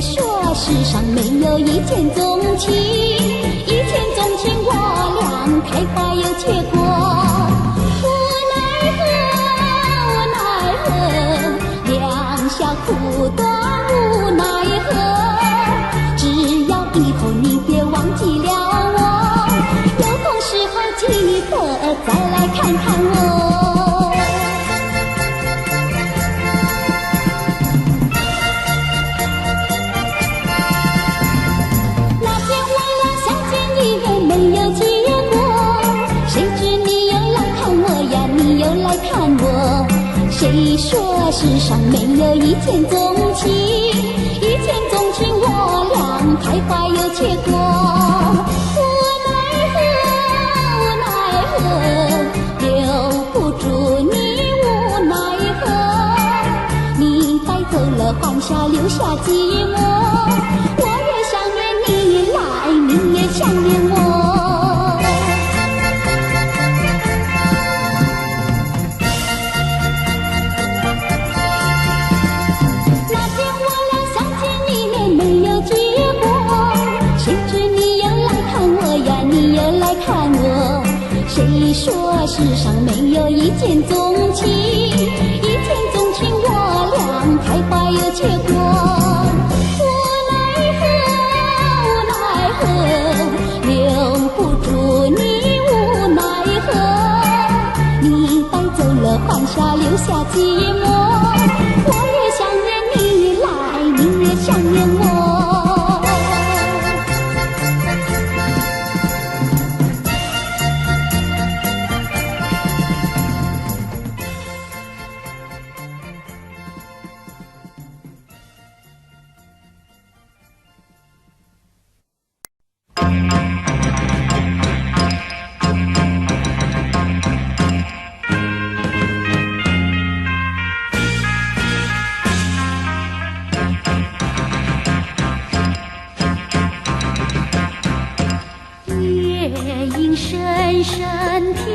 谁说世上没有一见钟情？一见钟情我俩开花有结果，无奈何，无奈何，两小苦短无奈何。只要以后你别忘记了我，有空时候记得再来看看我。谁说世上没有一见钟情？一见钟情我俩开花有结果，无奈何，无奈何，留不住你无奈何。你带走了欢笑，留下寂寞，我越想念你来，你也想念我。谁说世上没有一见钟情？一见钟情我俩开花有结果，无奈何，无奈何，留不住你无奈何。你带走了欢笑，留下寂寞，我越想念你来，你越想念我。深深听，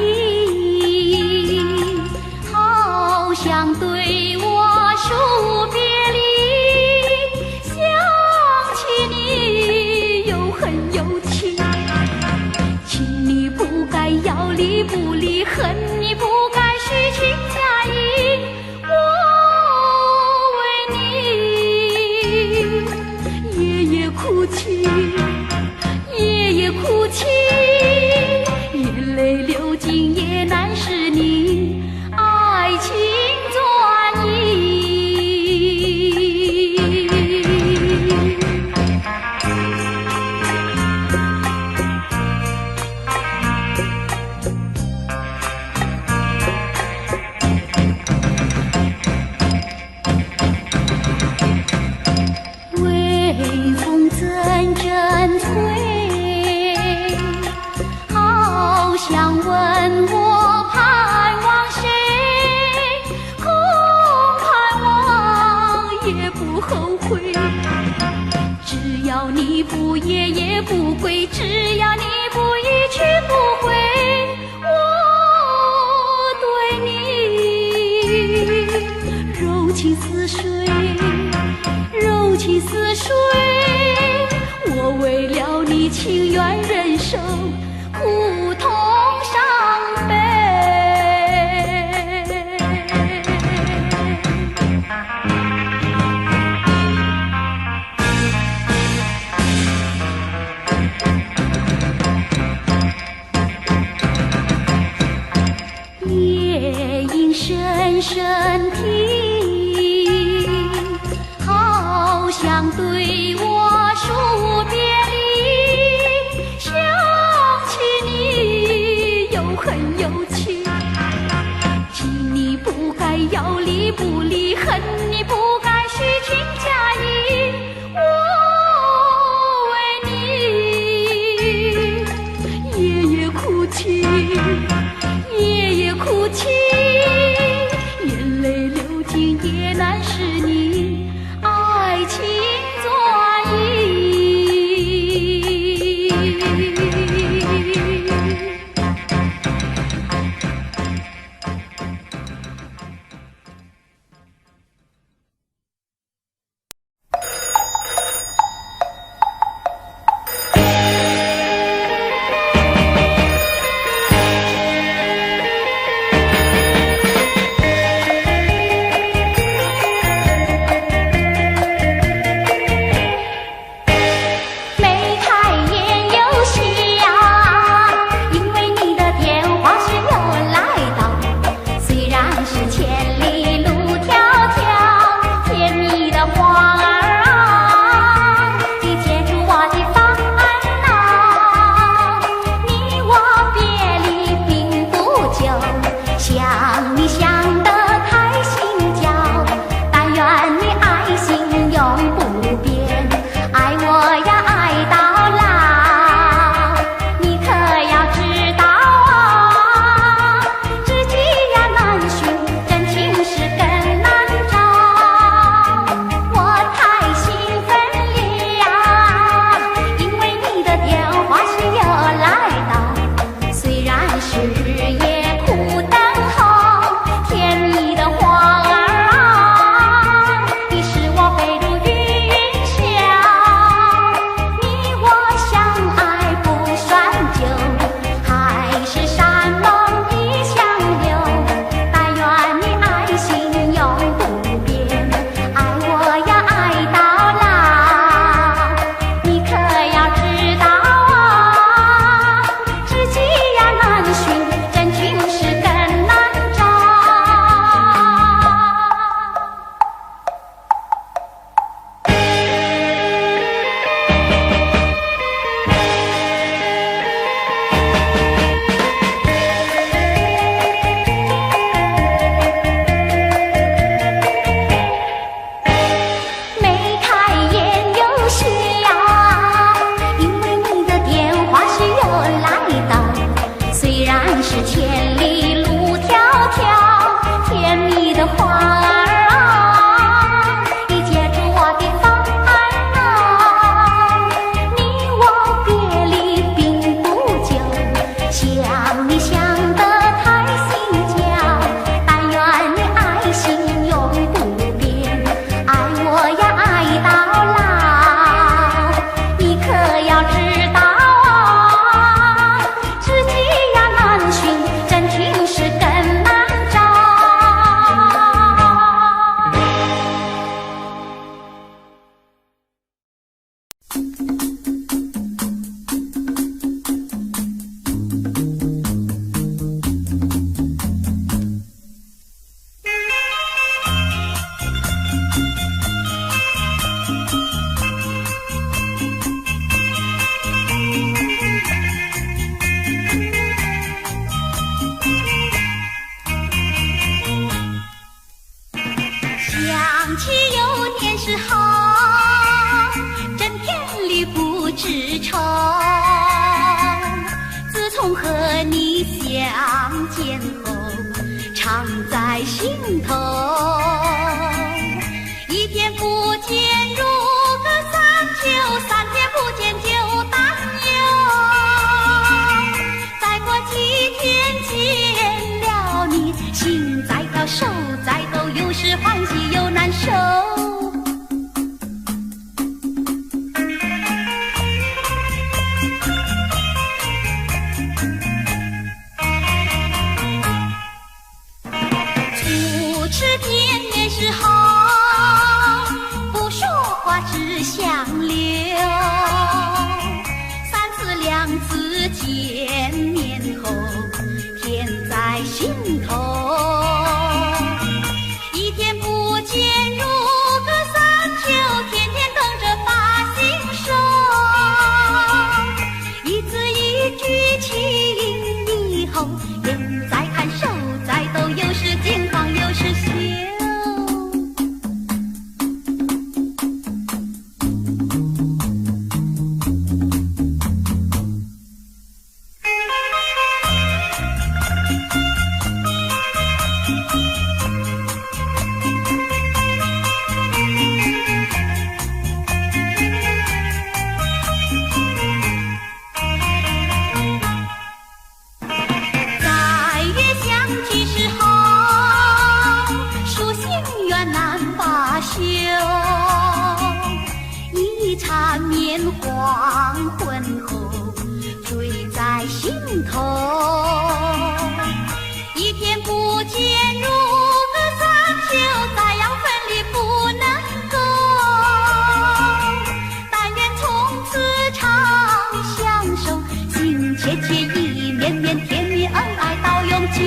好像对我说别离，想起你又恨又情，情你不该要离不离，恨你不该虚情假意，我为你夜夜哭泣，夜夜哭泣，眼泪流尽也难使你爱情转移。微风阵阵吹，好想问我盼望谁，空盼望也不后悔，只要你不夜夜不归，只要你不一去不回，我对你柔情似水，柔情似水，我为了你情愿忍受苦痛伤悲。夜莺深深听，好像对我说别离，想起你又恨又情，情你不该要离不离，恨你不该虚情假意，我为你夜夜哭泣，夜夜哭泣，眼泪流尽也难使你爱情转移。起有年时好，真天理不知愁。自从和你相见后，常在心头。一天不见如隔三秋，三天不见就担忧。再过几天见了你，心在跳，手在抖，有时欢喜又难受。初次见面时好，不说话只相留。三次两次见面后，甜在心头。一天不见如隔三秋，天天等着把心收。一字一句情以后，眼在看，手在抖，有时惊慌有时羞。一缠绵黄昏后，醉在心头。一天不见如隔三秋，再要分离不能够。但愿从此常相守，心切切意绵绵，甜蜜恩爱到永久。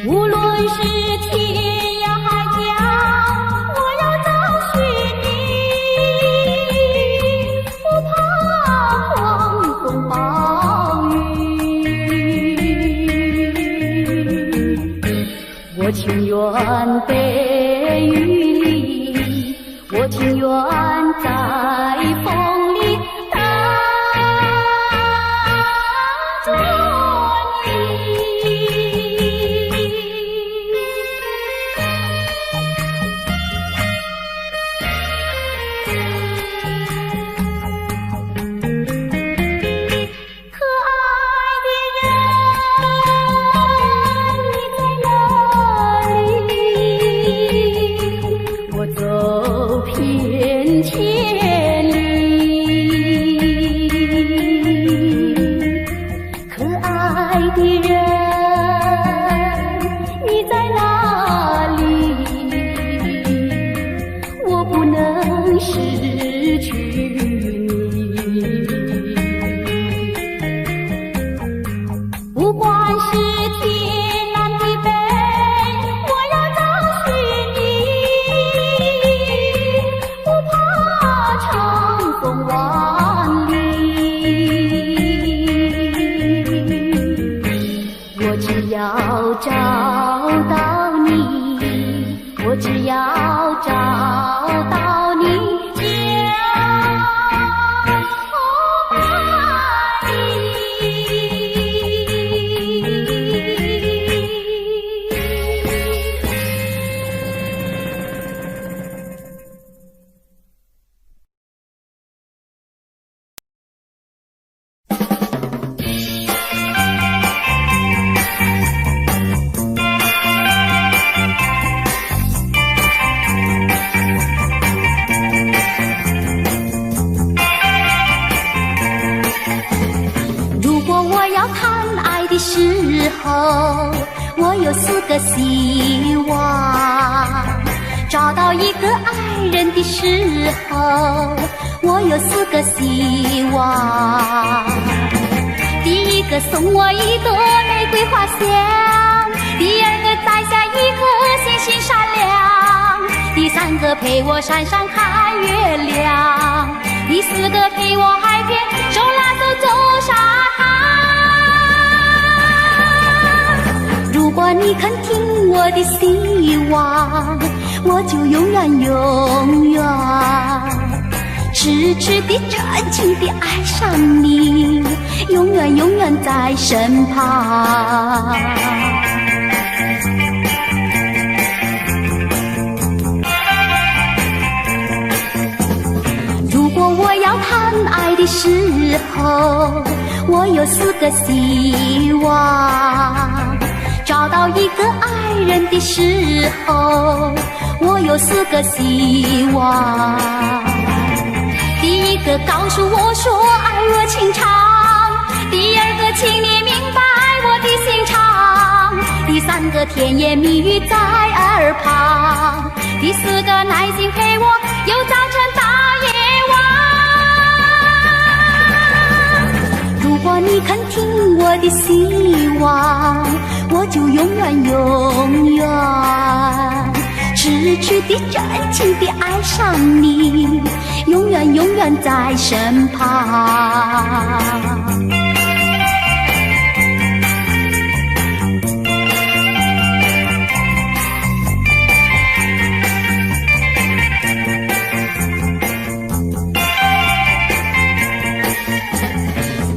无论是天涯海角，我要找寻你，不怕狂风暴雨。我情愿被雨淋，我情愿在风里等着。走遍千里。候，我有4个希望。找到一个爱人的时候，我有4个希望。第一个送我一朵玫瑰花香，第二个摘下一颗星星闪亮，第三个陪我山上看月亮，第4个陪我海边手拉手走沙滩。如果你肯听我的希望，我就永远永远痴痴地真情地爱上你，永远永远在身旁。如果我要谈爱的时候，我有4个希望。找到一个爱人的时候，我有4个希望。第一个告诉我说爱我情长，第二个请你明白我的心肠，第三个甜言蜜语在耳旁，第4个耐心陪我由早晨到夜晚。如果你肯听我的希望，我就永远永远痴痴地真情地爱上你，永远永远在身旁。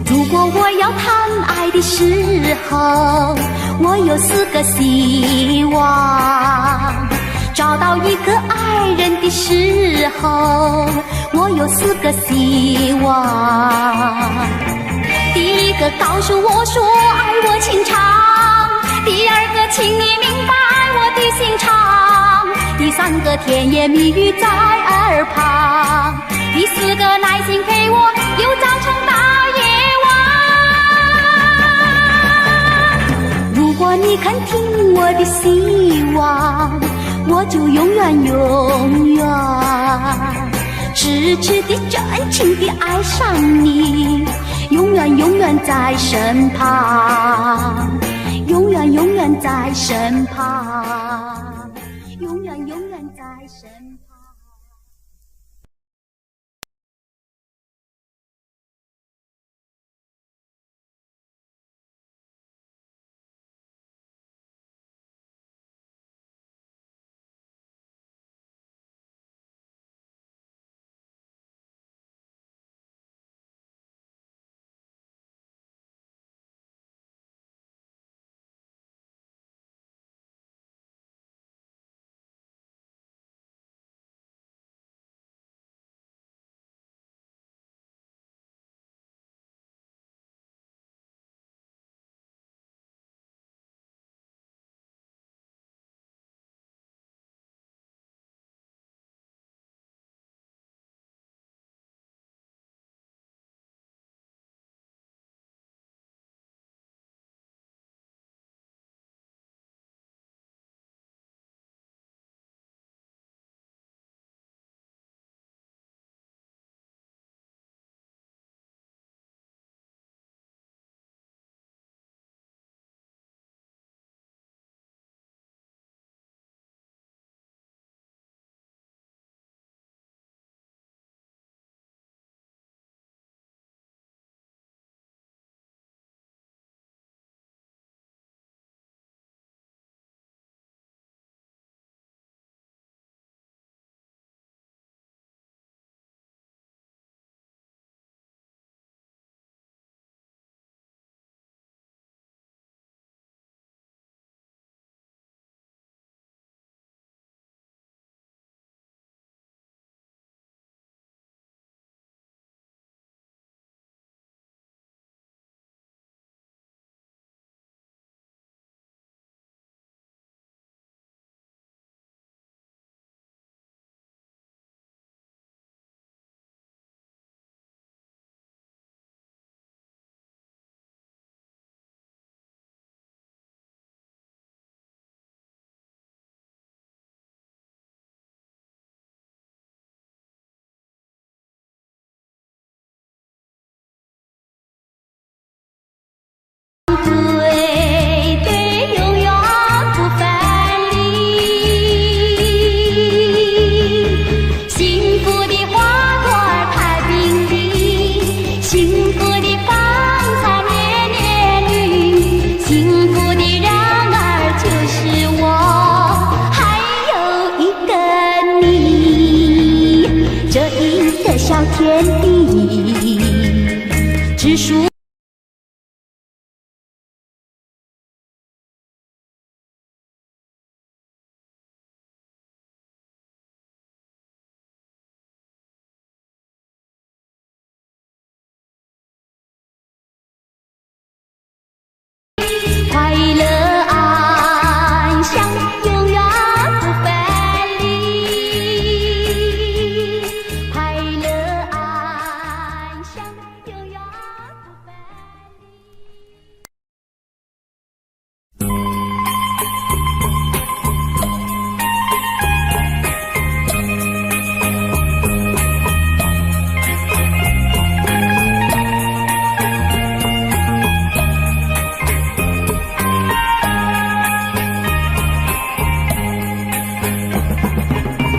如果我要谈爱的时候，我有4个希望。找到一个爱人的时候，我有4个希望。第一个告诉我说爱我情长，第二个请你明白我的心肠，第三个甜言蜜语在耳旁，第4个耐心陪我由早晨到夜晚。如果你肯听我的希望，我就永远永远痴痴地真情地爱上你，永远永远在身旁，永远永远在身旁，永远永远在身旁。天地，只属快乐安详，永远不分离。快乐安详，永远不分离。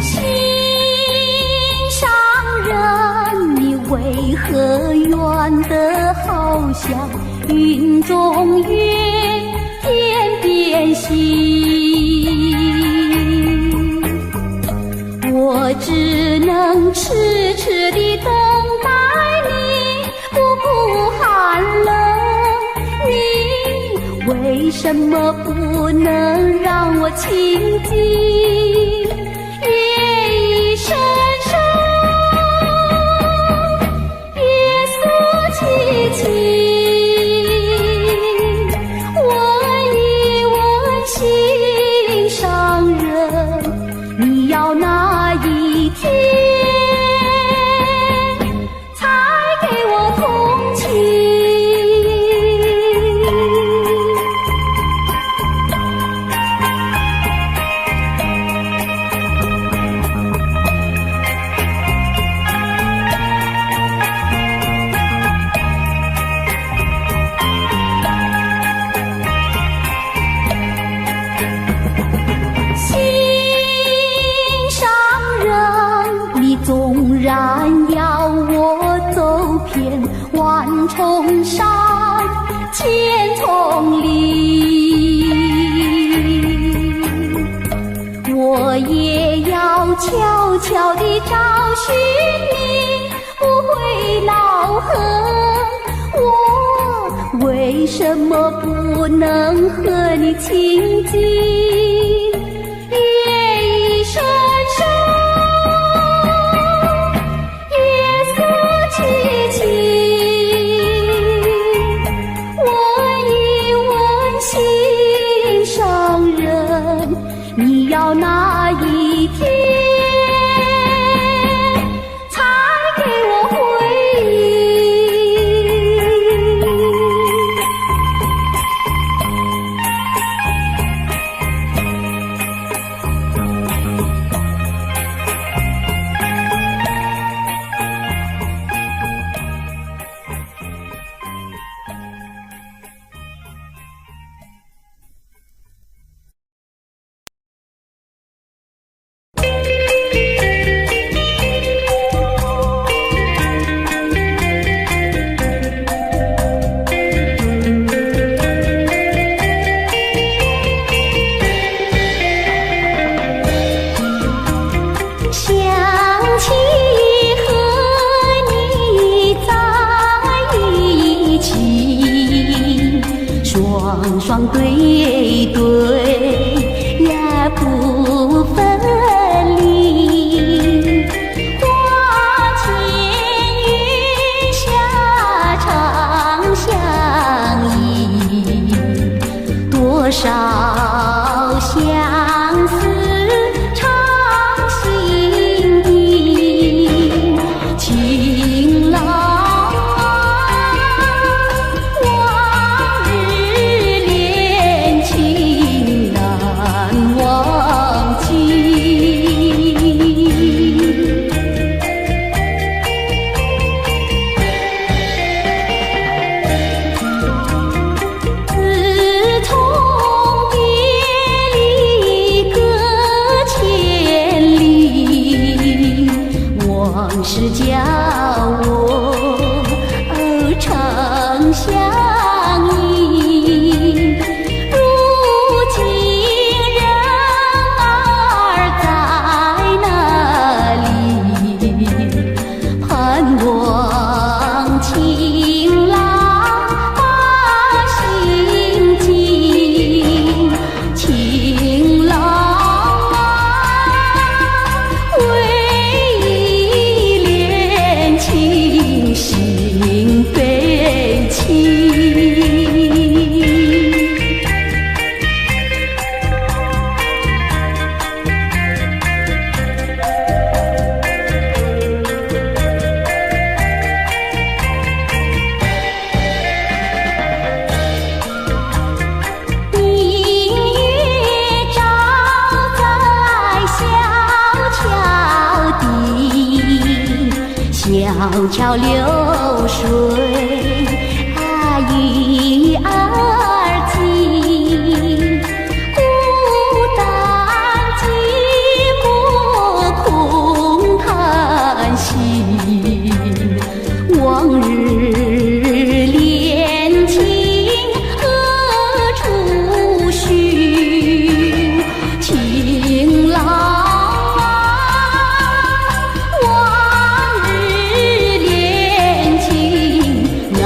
心上人，你为何远得好像云中月，天边星？我只能痴痴地等待你，不顾寒冷。你为什么不能让我亲近？深深，夜色凄凄。问一问心上人，你要哪一天才给我同情？纵然要我走遍万重山千重岭，我也要悄悄地找寻你，不会恼恨。我为什么不能和你亲近？夜已深深，凄凄，问一问心上人，你要哪一天才给我回应？双双对对也不分离，花前月下常相依，多少相思常心意，情郎是叫我长相依，如今人儿在哪里？盼忘情郎把心惊，情郎啊，为忆恋情心悲戚。小桥流水啊，鱼儿静，孤单寂寞空叹息，往日恋情何处寻？情郎难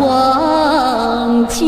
忘记。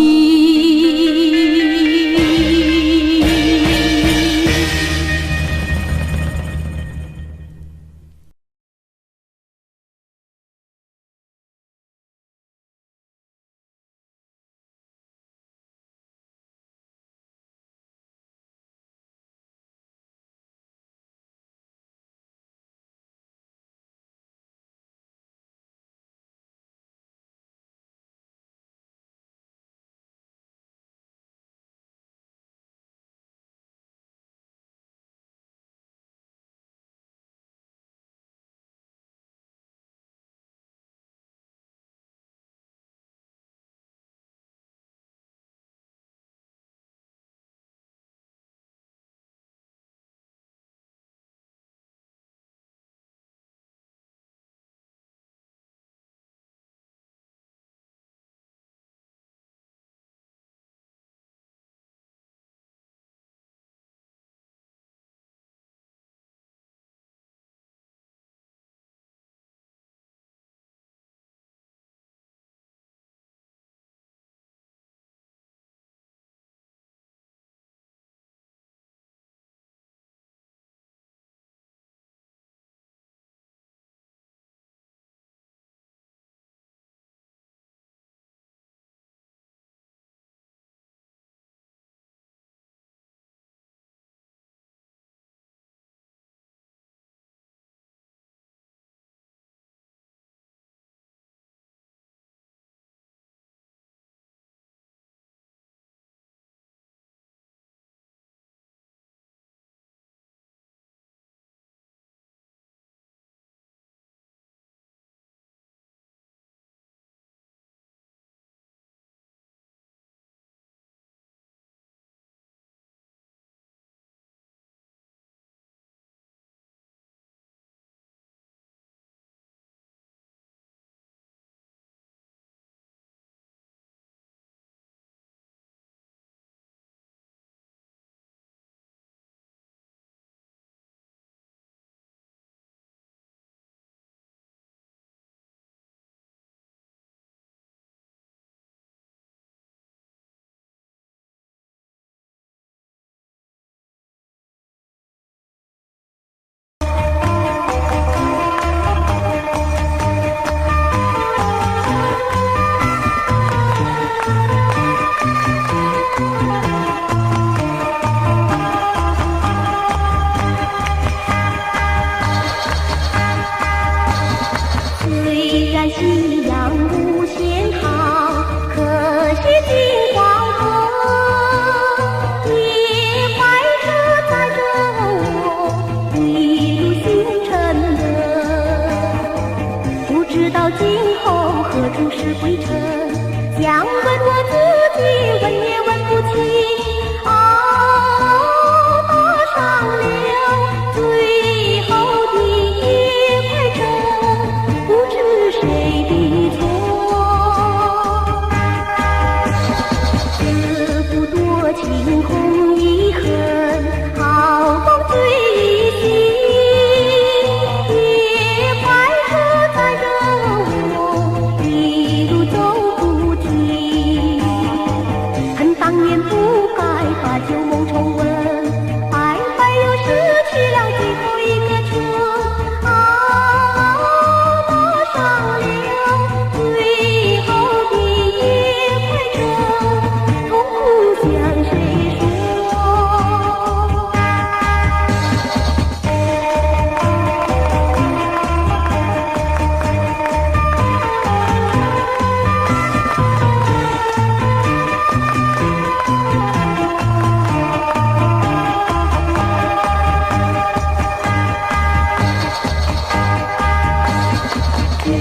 就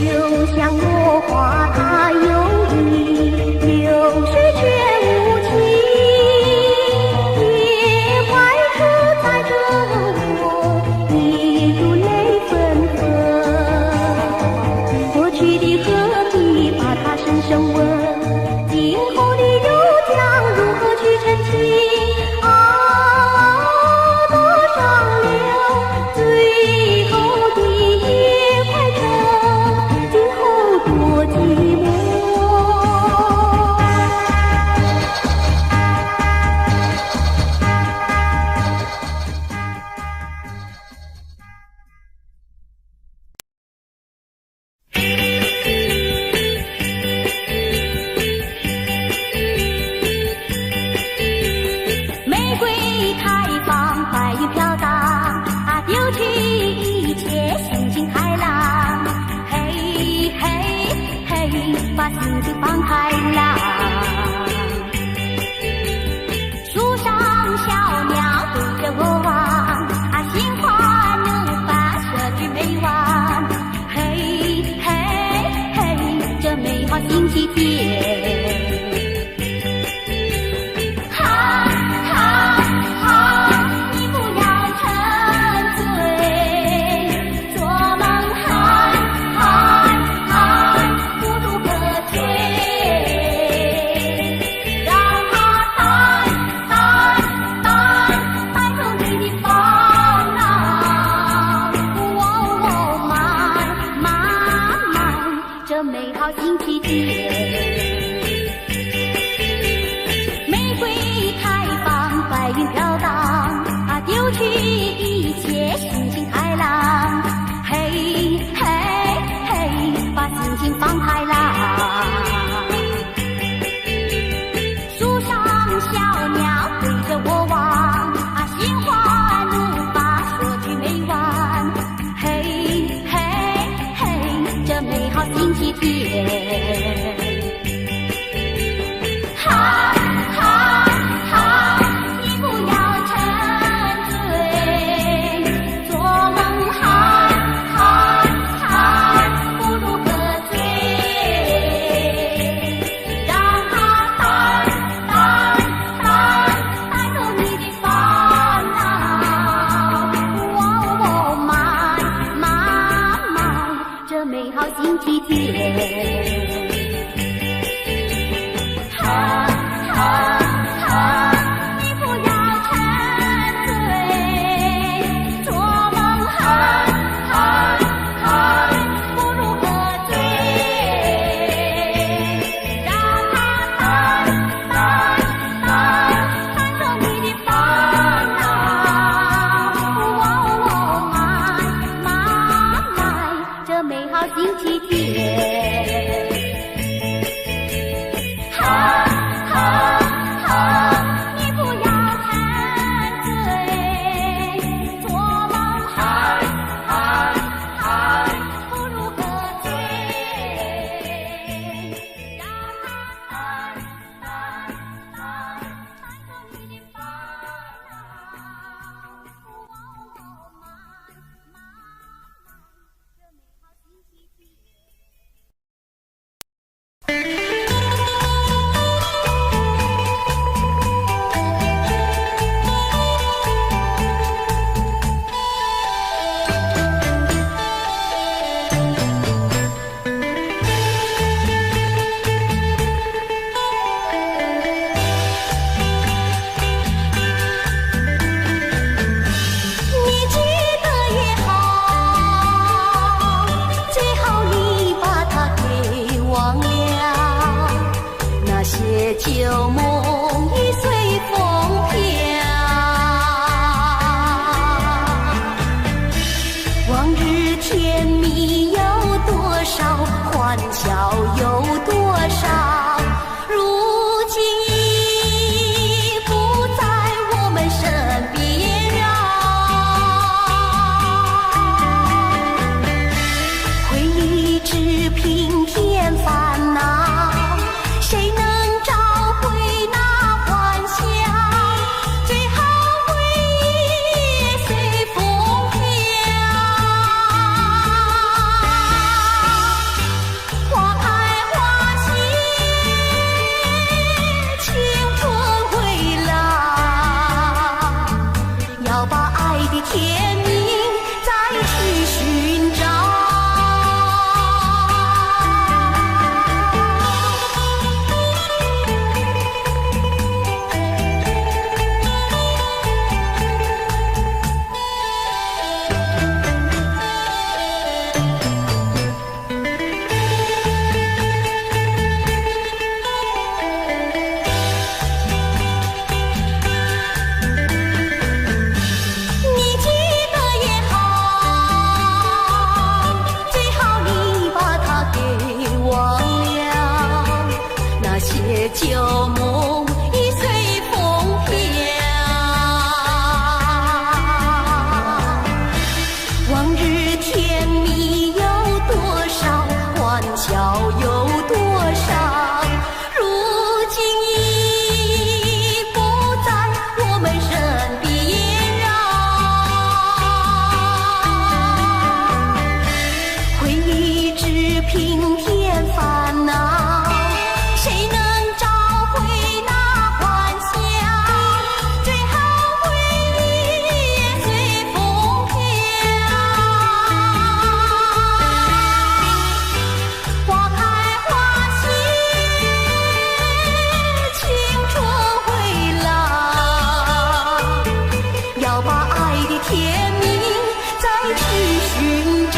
像落花它有意，流水却无情，野外车载着我，一路泪纷纷。过去的何必把它深深问，今后的又将如何去澄清？你记得也好，最好你平添烦恼。谁能找回那欢笑？最好回忆也随风飘。花开花谢，青春回老，要把爱的甜蜜再去寻找。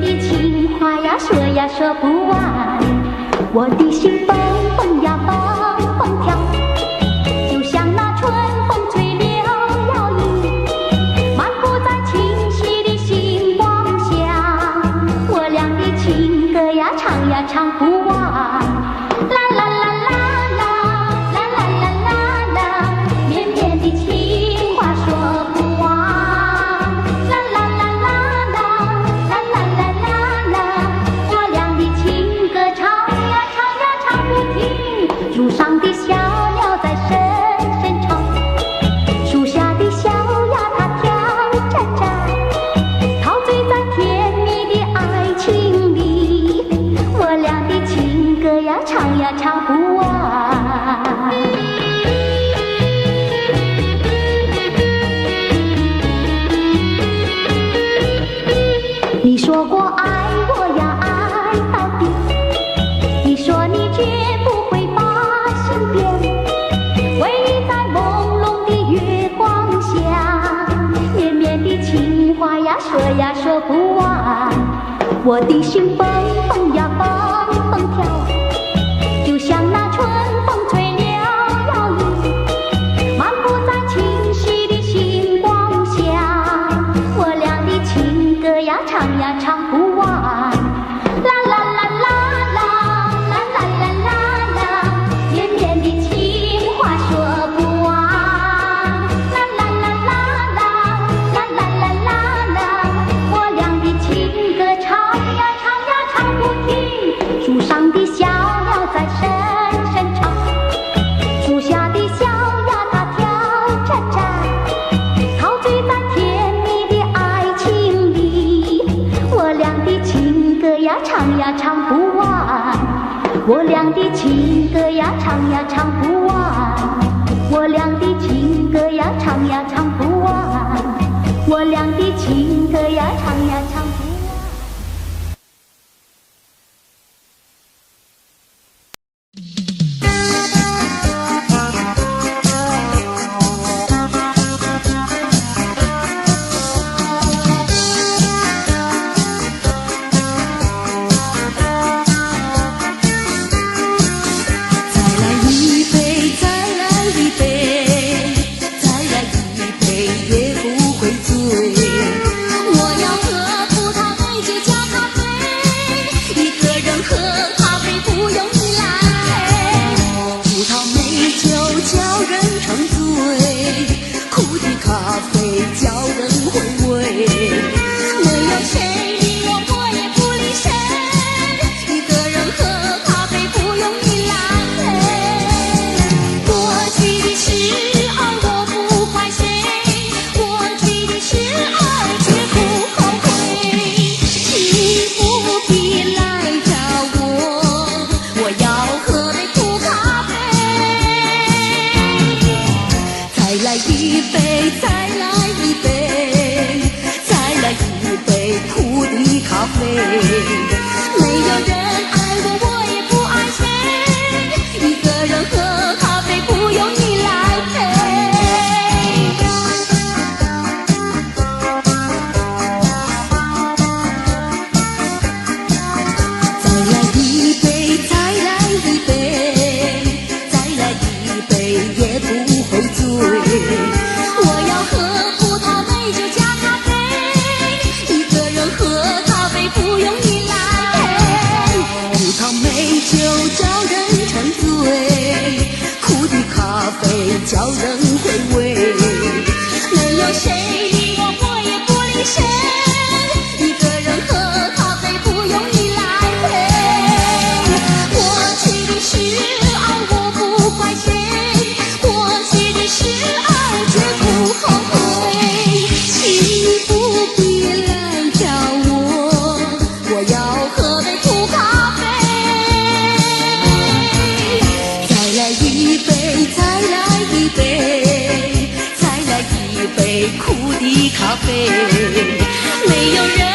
的情话呀，说呀说不完，我的心蹦蹦呀蹦蹦跳，就像那春风吹柳摇曳，漫步在清晰的星光下，我俩的情歌呀，唱呀唱不完，啦啦啦啦啦，啦啦啦啦啦，绵绵的情话说不完，啦啦啦啦啦，啦啦啦啦啦，我俩的情歌唱呀唱呀唱不停，树上的小鸟在深深唱，树下的小鸭它跳喳喳，陶醉在甜蜜的爱情里，我俩的情歌呀唱呀唱不完。你说过爱我呀爱到底，你说你绝不会把心变，唯一在朦胧的月光下，绵绵的情话呀说呀说不完，我的心蹦蹦呀蹦蹦跳，就像那春风吹柳摇曳，漫步在清晰的星光下，我俩的情歌呀唱呀唱不完，啦啦啦啦啦，啦啦啦啦啦，绵绵的情话说不完，啦啦啦啦啦，啦啦啦啦啦，我俩的情歌唱呀唱呀唱不停，树上的小鸟在深深唱，树下的小鸭它跳喳喳，陶醉在甜蜜的爱情里，我俩的情歌呀唱呀唱不完，我俩的情歌呀唱呀唱不完，我俩的情歌呀唱呀唱不完，我俩的情歌呀唱呀唱不完。咖啡，没有人。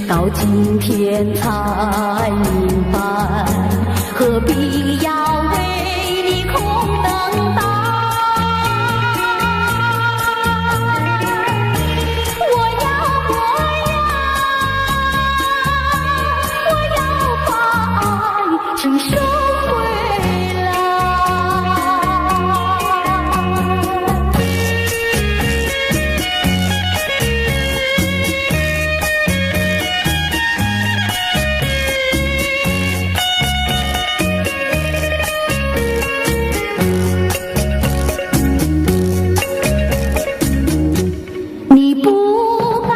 到今天才明白，何必要为你空等待。我要把爱情收回来。你不该，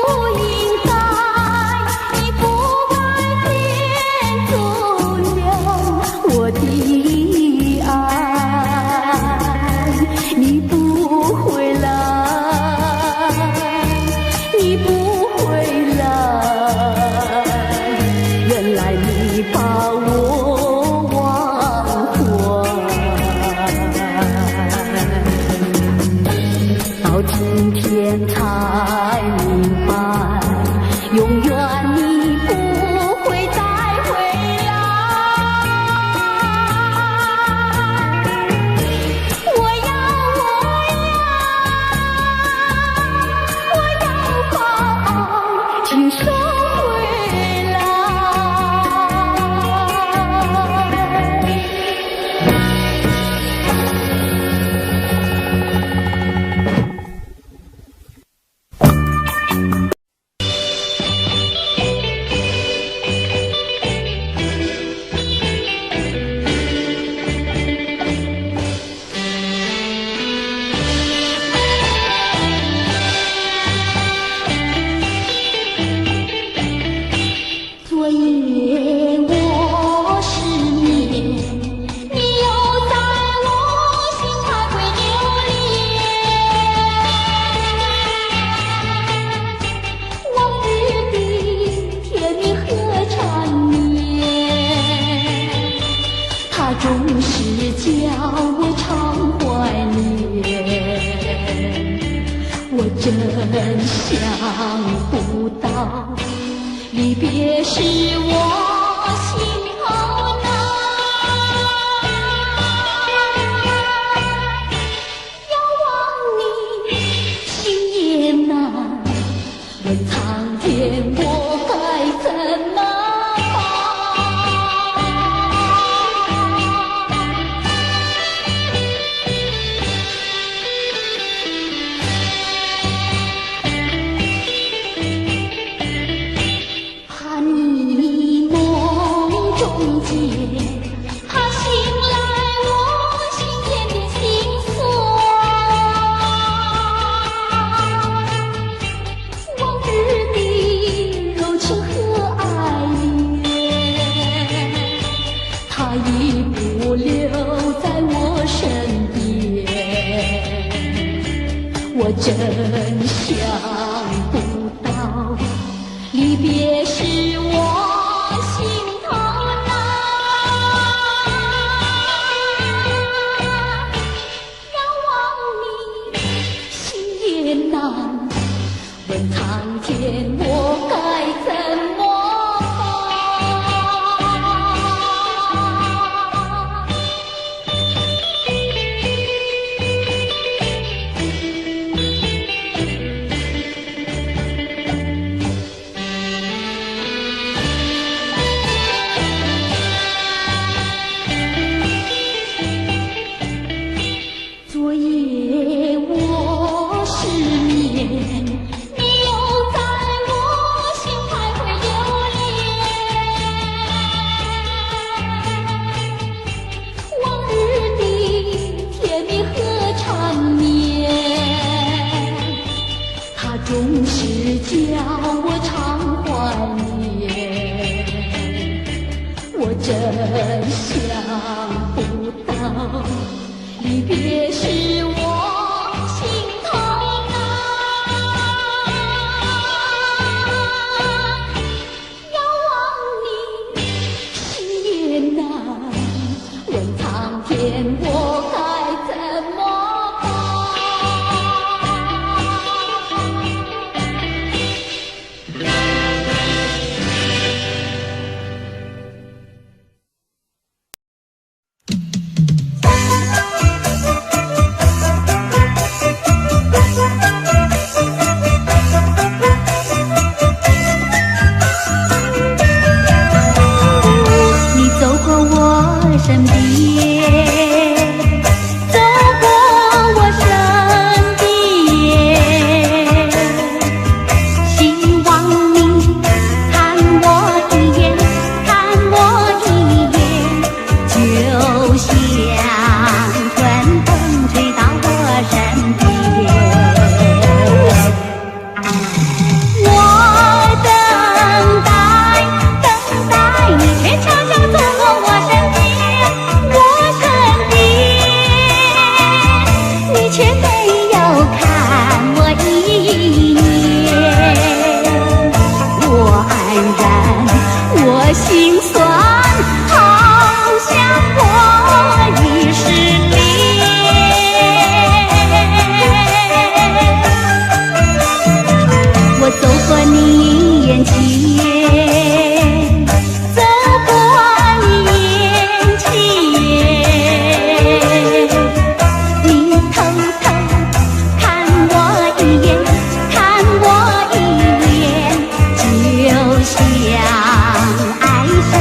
不应该，你不该骗走了我的爱。你不回来，你不回来，原来你把我忘怀。到今天才明白，永远你不会再回来。我要把爱情收回来。昨夜我失眠，你又在我心徘徊流连，往日的甜蜜和缠绵，它总是叫我常怀念。我真想不到，离别时我心好难。要忘你心也难，问苍天我该怎么怕你梦中间，怕醒来我心田的心酸。往日的柔情和爱恋，它已不留在我身边。我真想不到，离别时我心头难。要忘你心也难，问苍天我该怎么昨夜我失眠，你又在我心徘徊流连，往日的甜蜜和缠绵，它总是叫我常怀念。我真想不到，离别时我心头难。要忘你心也难，问苍天我该怎么办。然，我心酸，好像过一世恋。我走过你眼前，走过你眼前，你偷偷看我一眼，看我一眼，就像爱上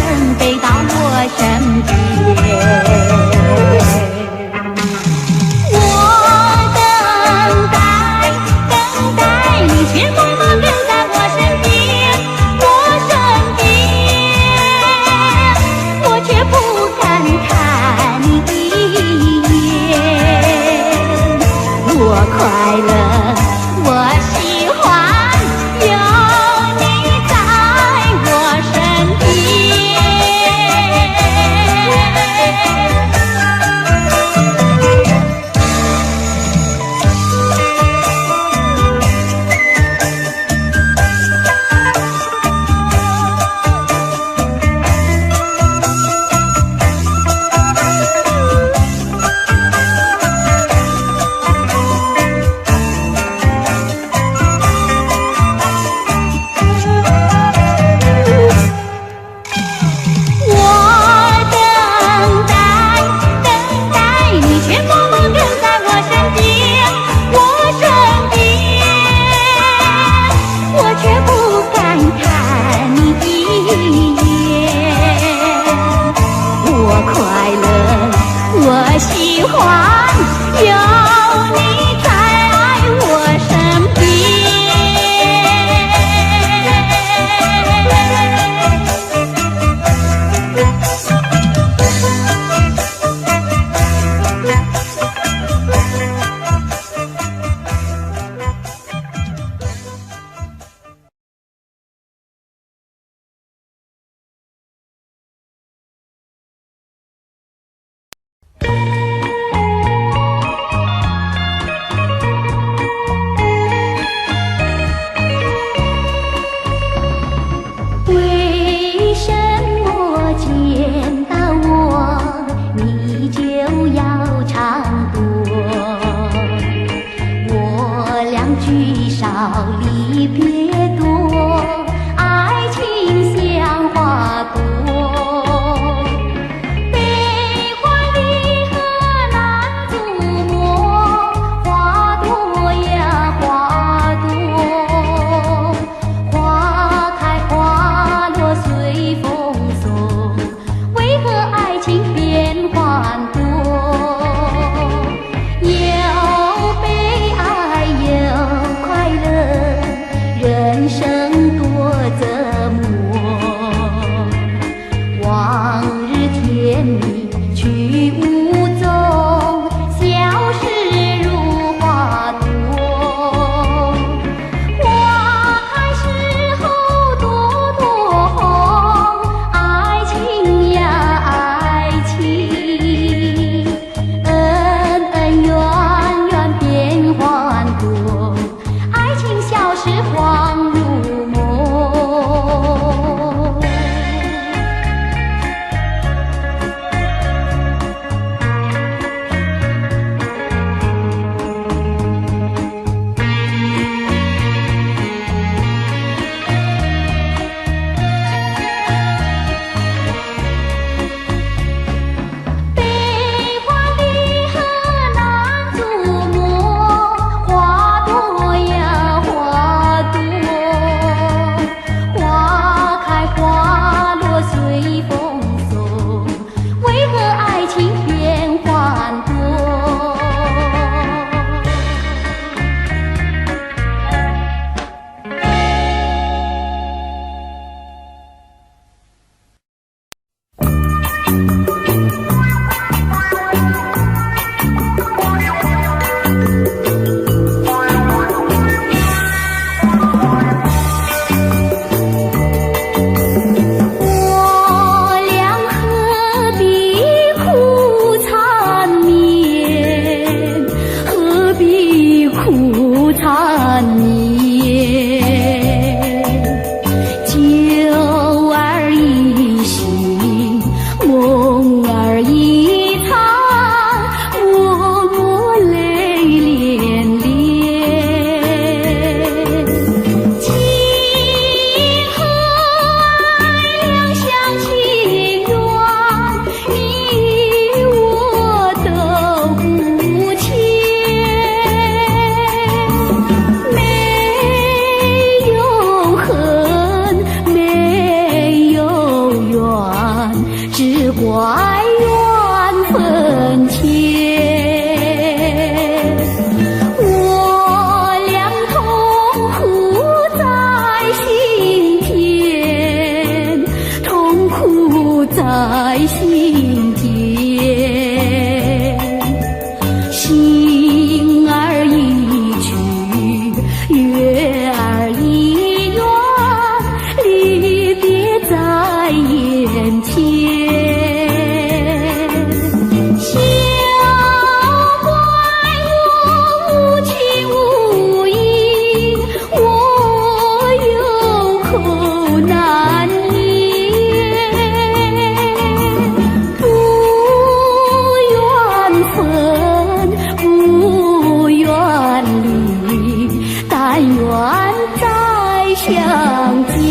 相见。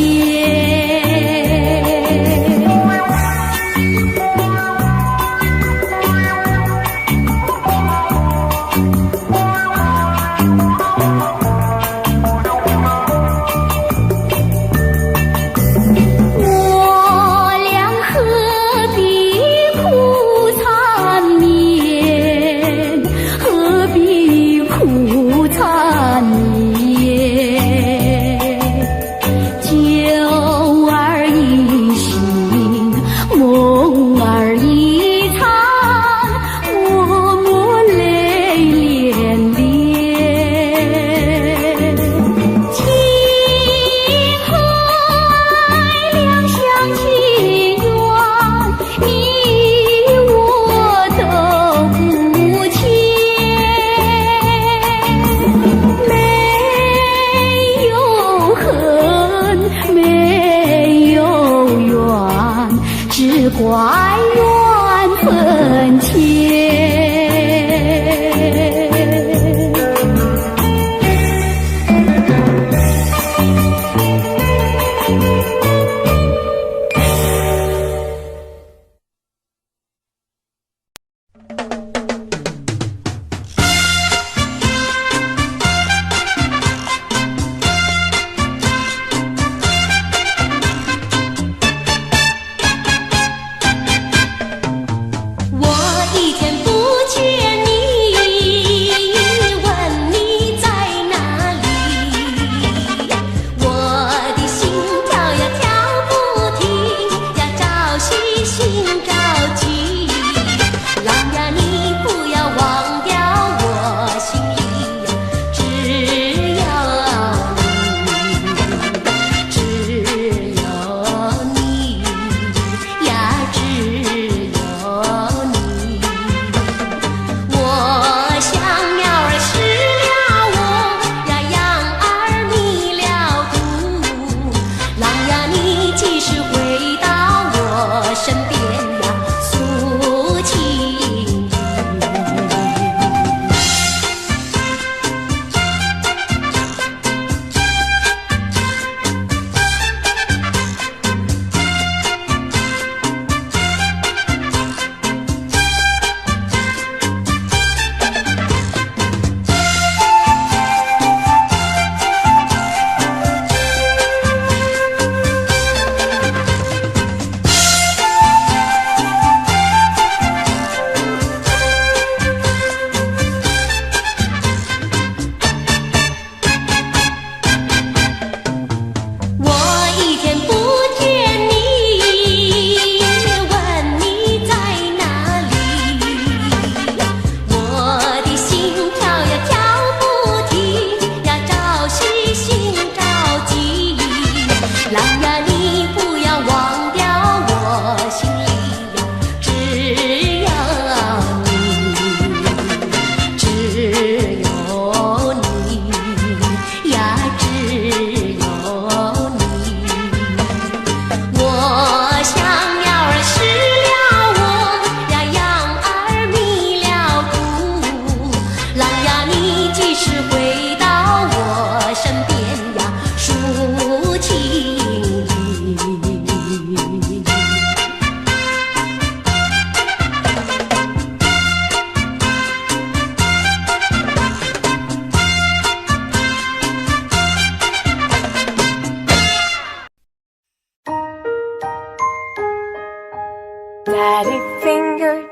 怪缘分浅。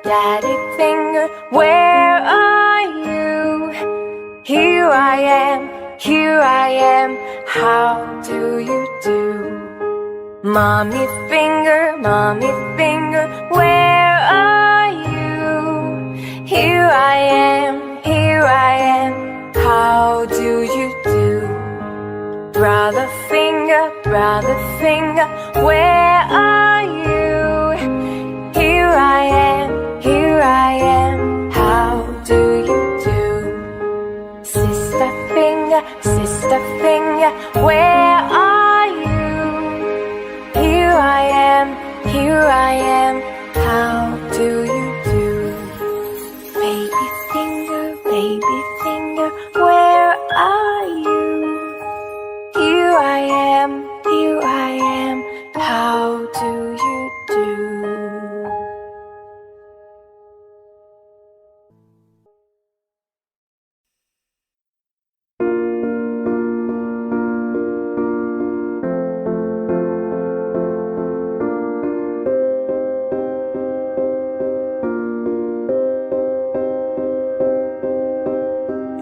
Daddy finger, where are you? Here I am, how do you do? Mommy finger, where are you? Here I am, how do you do? Brother finger, where are you? Here I am, how do you do? Sister finger, where are you? Here I am, how do you do? Baby finger, where are you? Here I am,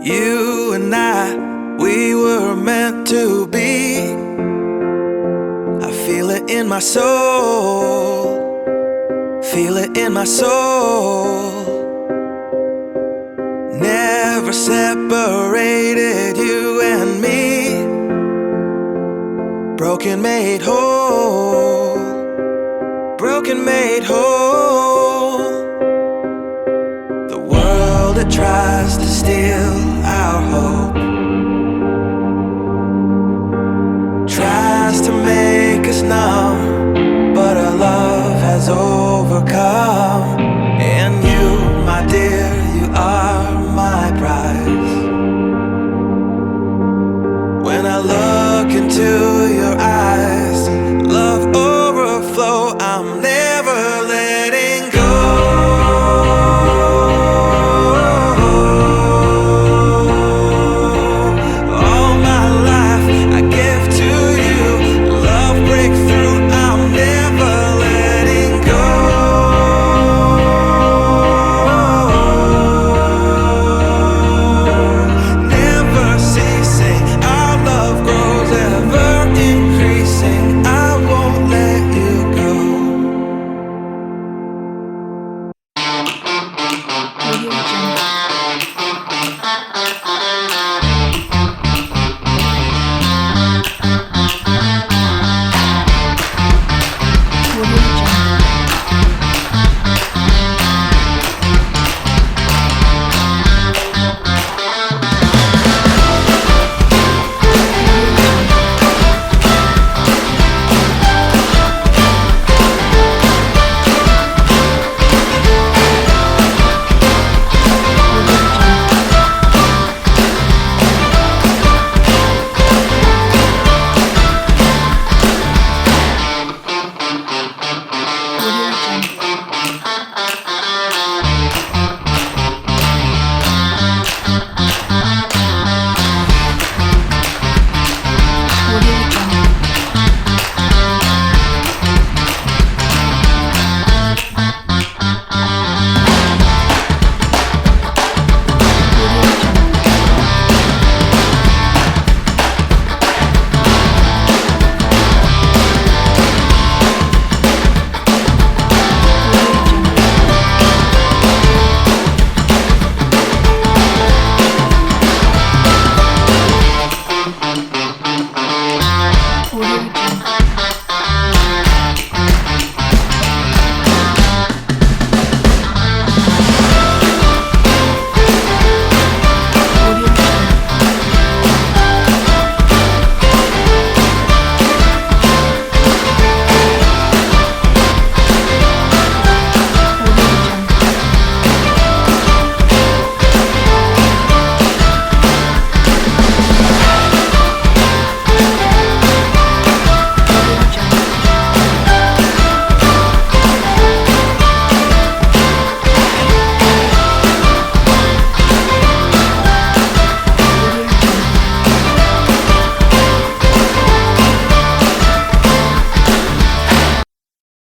You and I, we were meant to be. I feel it in my soul, feel it in my soul. Never separated, you and me. Broken made whole, broken made whole.